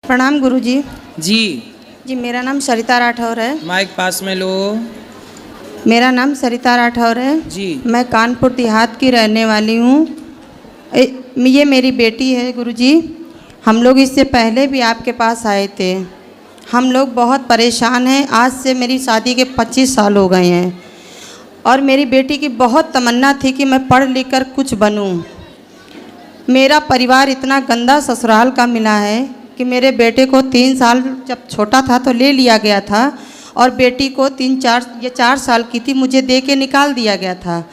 प्रणाम गुरुजी। जी जी मेरा नाम सरिता राठौर है। माइक पास में लो। मेरा नाम सरिता राठौर है जी। मैं कानपुर देहात की रहने वाली हूँ। ये मेरी बेटी है गुरुजी। हम लोग इससे पहले भी आपके पास आए थे। हम लोग बहुत परेशान हैं। आज से मेरी शादी के 25 साल हो गए हैं और मेरी बेटी की बहुत तमन्ना थी कि मैं पढ़ लिख कर कुछ बनूं। मेरा परिवार इतना गंदा ससुराल का मिला है कि मेरे बेटे को 3 साल जब छोटा था तो ले लिया गया था और बेटी को 4 साल की थी मुझे दे के निकाल दिया गया था।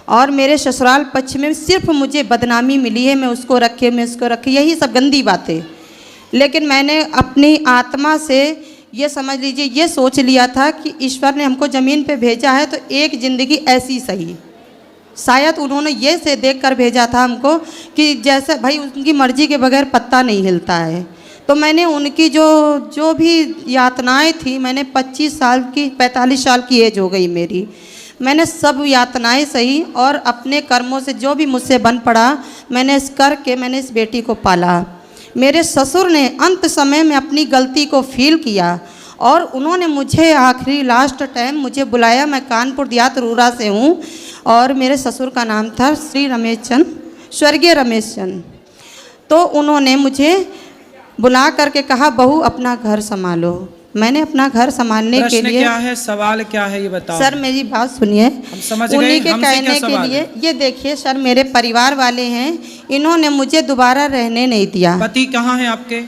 और मेरे ससुराल पक्ष में सिर्फ मुझे बदनामी मिली है, मैं उसको रखे, यही सब गंदी बातें। लेकिन मैंने अपनी आत्मा से ये समझ लीजिए, ये सोच लिया था कि ईश्वर ने हमको ज़मीन पे भेजा है तो एक ज़िंदगी ऐसी सही। शायद उन्होंने ये से देख कर भेजा था हमको कि जैसे भाई उनकी मर्ज़ी के बगैर पत्ता नहीं हिलता है। तो मैंने उनकी जो भी यातनाएं थी, मैंने 25 साल की 45 साल की एज हो गई मेरी, मैंने सब यातनाएं सही और अपने कर्मों से जो भी मुझसे बन पड़ा मैंने इस करके मैंने इस बेटी को पाला। मेरे ससुर ने अंत समय में अपनी गलती को फील किया और उन्होंने मुझे आखिरी लास्ट टाइम मुझे बुलाया। मैं कानपुर देहात रूरा से हूँ और मेरे ससुर का नाम था श्री रमेश चंद, स्वर्गीय रमेश चंद। तो उन्होंने मुझे बुला करके कहा बहू अपना घर संभालो। मैंने अपना घर संभालने के लिए क्या है, सवाल क्या है ये बताओ। सर मेरी बात सुनिए। हम समझ गए। उन्हीं के कहने के लिए ये देखिए सर, मेरे परिवार वाले हैं, इन्होंने मुझे दोबारा रहने नहीं दिया। पति कहाँ है आपके?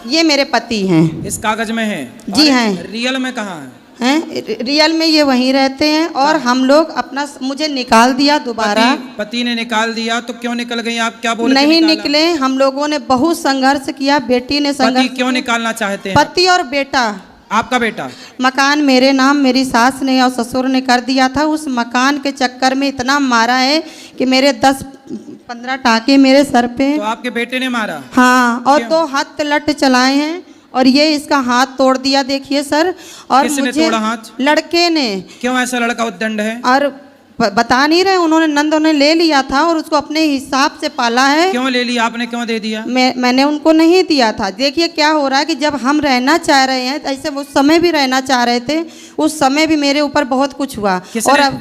ये मेरे पति हैं। इस कागज में है? जी हैं। रियल में कहाँ है? हैं रियल में ये वहीं रहते हैं और हम लोग अपना मुझे निकाल दिया दोबारा। पति ने निकाल दिया तो क्यों निकल गई आप? क्या बोल नहीं निकले, हम लोगों ने बहुत संघर्ष किया। बेटी ने संघर्ष। क्यों निकालना चाहते हैं? पति और बेटा। आपका बेटा? मकान मेरे नाम मेरी सास ने और ससुर ने कर दिया था। उस मकान के चक्कर में इतना मारा है कि मेरे 10-15 टाके मेरे सर पे। तो आपके बेटे ने मारा? हाँ, और 2 हाथ लट चलाए हैं और ये इसका हाथ तोड़ दिया देखिए सर। और किसने मुझे तोड़ा हाथ? लड़के ने। क्यों ऐसा लड़का उद्दंड है? और बता नहीं रहे, उन्होंने नंदों ने ले लिया था और उसको अपने हिसाब से पाला है। क्यों ले लिया आपने, क्यों दे दिया? मैंने उनको नहीं दिया था। देखिए क्या हो रहा है कि जब हम रहना चाह रहे हैं, ऐसे उस समय भी रहना चाह रहे थे, उस समय भी मेरे ऊपर बहुत कुछ हुआ। और अब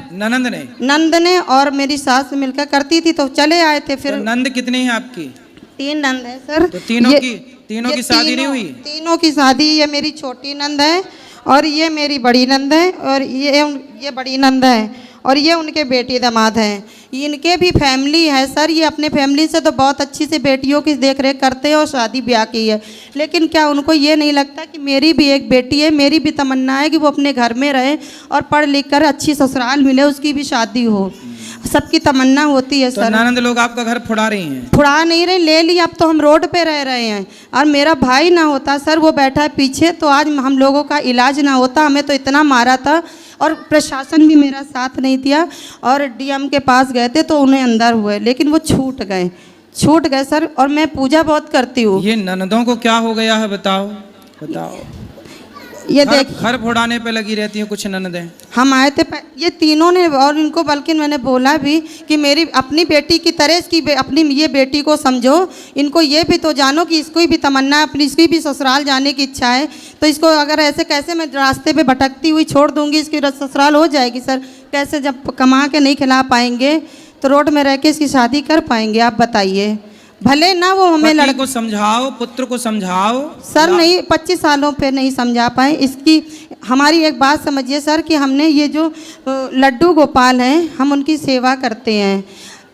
नंद ने और मेरी सास मिलकर करती थी तो चले आए थे। फिर तो नंद कितनी है आपकी? 3 नंद है सर। तो तीनों की शादी नहीं हुई? तीनों की शादी। ये मेरी छोटी नंद है और ये मेरी बड़ी नंद है और ये बड़ी नंद है और ये उनके बेटी दामाद हैं। इनके भी फैमिली है सर। ये अपने फैमिली से तो बहुत अच्छी से बेटियों की देख रेख करते हैं और शादी ब्याह की है। लेकिन क्या उनको ये नहीं लगता कि मेरी भी एक बेटी है, मेरी भी तमन्ना है कि वो अपने घर में रहे और पढ़ लिख कर अच्छी ससुराल मिले, उसकी भी शादी हो। सबकी तमन्ना होती है सर। ननद लोग आपका घर फुड़ा रही हैं? फुड़ा नहीं रहे, ले लिया। अब तो हम रोड पे रह रहे हैं। और मेरा भाई ना होता सर, वो बैठा है पीछे, तो आज हम लोगों का इलाज ना होता। हमें तो इतना मारा था और प्रशासन भी मेरा साथ नहीं दिया और डीएम के पास गए थे तो उन्हें अंदर हुए, लेकिन वो छूट गए सर। और मैं पूजा बहुत करती हूँ। ये ननदों को क्या हो गया है बताओ? ये देख घर फोड़ाने पे लगी रहती है कुछ ननदें। हम आए थे ये तीनों ने और इनको, बल्कि मैंने बोला भी कि मेरी अपनी बेटी की तरह इसकी अपनी ये बेटी को समझो। इनको ये भी तो जानो कि इसको भी तमन्ना है, अपनी इसकी भी ससुराल जाने की इच्छा है। तो इसको अगर ऐसे कैसे मैं रास्ते पे भटकती हुई छोड़ दूंगी? इसकी ससुराल हो जाएगी सर कैसे? जब कमा के नहीं खिला पाएंगे तो रोड में रह के इसकी शादी कर पाएंगे? आप बताइए। भले ना वो हमें लड़के को समझाओ, पुत्र को समझाओ सर। नहीं, 25 सालों पे नहीं समझा पाए। इसकी हमारी एक बात समझिए सर कि हमने ये जो लड्डू गोपाल हैं, हम उनकी सेवा करते हैं।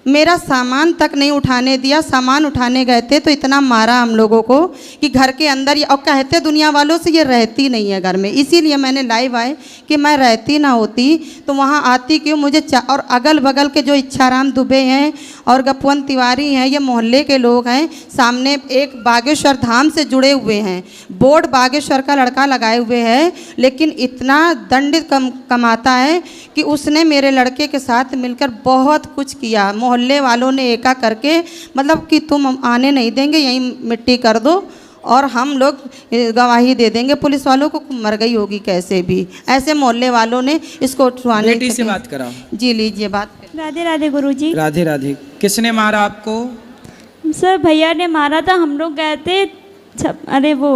मेरा सामान तक नहीं उठाने दिया। सामान उठाने गए थे तो इतना मारा हम लोगों को कि घर के अंदर और कहते दुनिया वालों से ये रहती नहीं है घर में। इसीलिए मैंने लाइव आए कि मैं रहती ना होती तो वहाँ आती क्यों? मुझे और अगल बगल के जो इच्छाराम दुबे हैं और गपवंत तिवारी हैं, ये मोहल्ले के लोग हैं। सामने एक बागेश्वर धाम से जुड़े हुए हैं, बोर्ड बागेश्वर का लड़का लगाए हुए हैं, लेकिन इतना दंड कमाता है कि उसने मेरे लड़के के साथ मिलकर बहुत कुछ किया। मोहल्ले वालों ने एका करके मतलब कि तुम आने नहीं देंगे, यहीं मिट्टी कर दो और हम लोग गवाही दे देंगे पुलिस वालों को, मर गई होगी कैसे भी। ऐसे मोहल्ले वालों ने इसको उठवाने। बेटी से बात कराओ। जी लीजिए बात। राधे राधे गुरुजी। राधे राधे। किसने मारा आपको? सर भैया ने मारा था। हम लोग गए थे अरे वो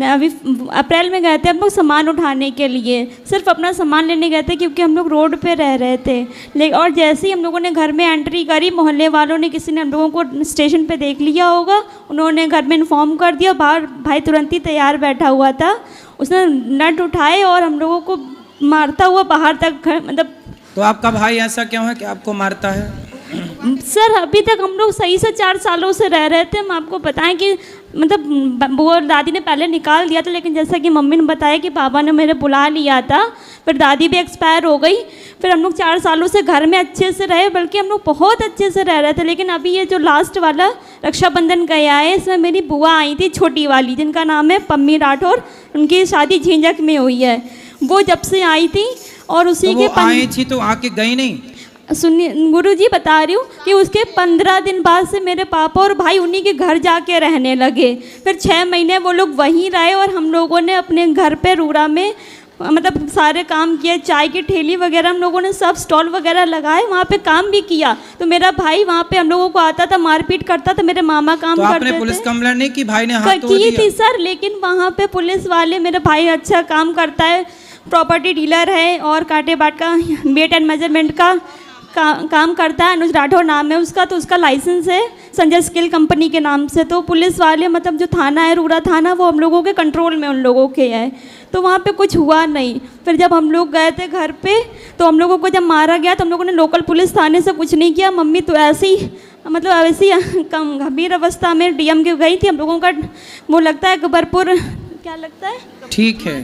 अभी अप्रैल में गए थे हम लोग सामान उठाने के लिए, सिर्फ अपना सामान लेने गए थे क्योंकि हम लोग रोड पे रह रहे थे। और जैसे ही हम लोगों ने घर में एंट्री करी, मोहल्ले वालों ने, किसी ने हम लोगों को स्टेशन पे देख लिया होगा, उन्होंने घर में इन्फॉर्म कर दिया। बाहर भाई तुरंत ही तैयार बैठा हुआ था, उसने नट उठाए और हम लोगों को मारता हुआ बाहर तक मतलब। तो आपका भाई ऐसा क्यों है कि आपको मारता है? सर अभी तक हम लोग सही से 4 सालों से रह रहे थे। हम आपको बताएं कि मतलब वो दादी ने पहले निकाल दिया था, लेकिन जैसा कि मम्मी ने बताया कि पापा ने मेरे बुला लिया था, फिर दादी भी एक्सपायर हो गई। फिर हम लोग 4 सालों से घर में अच्छे से रहे, बल्कि हम लोग बहुत अच्छे से रह रहे थे। लेकिन अभी ये जो लास्ट वाला रक्षाबंधन गया है, इसमें मेरी बुआ आई थी छोटी वाली, जिनका नाम है पम्मी राठौर, उनकी शादी झींझक में हुई है। वो जब से आई थी और उसी तो के वो आई थी तो आके गई नहीं? सुनिए गुरुजी, बता रही हूँ कि उसके 15 दिन बाद से मेरे पापा और भाई उन्हीं के घर जाके रहने लगे। फिर 6 महीने वो लोग वहीं रहे और हम लोगों ने अपने घर पे रूरा में मतलब सारे काम किए, चाय की ठेली वगैरह हम लोगों ने सब स्टॉल वगैरह लगाए, वहाँ पे काम भी किया। तो मेरा भाई वहाँ पे हम लोगों को आता था, मारपीट करता था, मेरे मामा काम तो करते थे। आपने पुलिस कंप्लेंट नहीं की? भाई ने हाथ तोड़ की दिया? थी सर, लेकिन वहाँ पे पुलिस वाले, मेरा भाई अच्छा काम करता है, प्रॉपर्टी डीलर है और कांटे बाट का वेट एंड मेजरमेंट का काम करता है। अनुज राठौर नाम है उसका, तो उसका लाइसेंस है संजय स्किल कंपनी के नाम से। तो पुलिस वाले मतलब जो थाना है, रूरा थाना, वो हम लोगों के कंट्रोल में उन लोगों के है, तो वहाँ पे कुछ हुआ नहीं। फिर जब हम लोग गए थे घर पे, तो हम लोगों को जब मारा गया तो हम लोगों ने लोकल पुलिस थाने से कुछ नहीं किया। मम्मी तो ऐसे ही मतलब ऐसी गंभीर अवस्था में डीएम के गई थी। हम लोगों का वो लगता है अकबरपुर, क्या लगता है, ठीक है,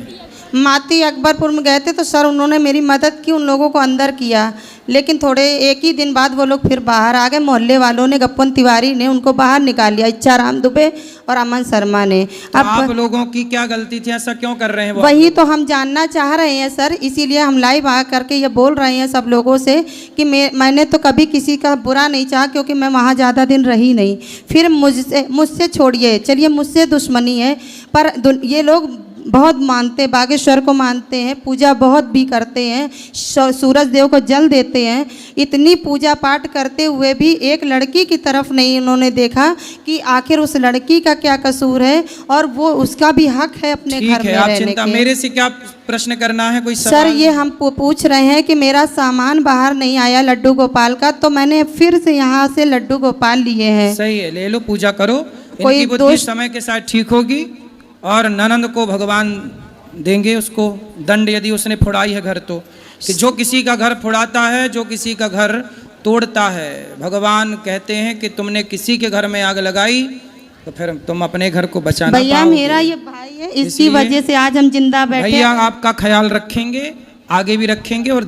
माती अकबरपुर में गए थे, तो सर उन्होंने मेरी मदद की, उन लोगों को अंदर किया। लेकिन थोड़े एक ही दिन बाद वो लोग फिर बाहर आ गए। मोहल्ले वालों ने, गप्पन तिवारी ने उनको बाहर निकाल लिया, इच्छा राम दुबे और अमन शर्मा ने। तो आप लोगों की क्या गलती थी? ऐसा क्यों कर रहे हैं वो? वही तो हम जानना चाह रहे हैं सर, इसीलिए हम लाइव आ करके ये बोल रहे हैं सब लोगों से कि मैंने तो कभी किसी का बुरा नहीं चाहा, क्योंकि मैं वहाँ ज़्यादा दिन रही नहीं। फिर मुझसे छोड़िए, चलिए मुझसे दुश्मनी है, पर ये लोग बहुत मानते, बागेश्वर को मानते हैं, पूजा बहुत भी करते हैं, सूरज देव को जल देते हैं। इतनी पूजा पाठ करते हुए भी एक लड़की की तरफ नहीं उन्होंने देखा कि आखिर उस लड़की का क्या कसूर है, और वो उसका भी हक है अपने घर में रहने के। मेरे से क्या प्रश्न करना है? कोई सर ये हम पूछ रहे हैं कि मेरा सामान बाहर नहीं आया लड्डू गोपाल का, तो मैंने फिर से यहाँ से लड्डू गोपाल लिए हैं। सही है, ले लो, पूजा करो, कोई इनकी बुद्धि समय के साथ ठीक होगी और ननंद को भगवान देंगे उसको दंड, यदि उसने फोड़ाई है घर। तो कि जो किसी का घर फोड़ाता है, जो किसी का घर तोड़ता है, भगवान कहते हैं कि तुमने किसी के घर में आग लगाई तो फिर तुम अपने घर को बचाना भैया मेरा ये भाई है, इसकी वजह से आज हम जिंदा बैठे। भैया आपका ख्याल रखेंगे, आगे भी रखेंगे और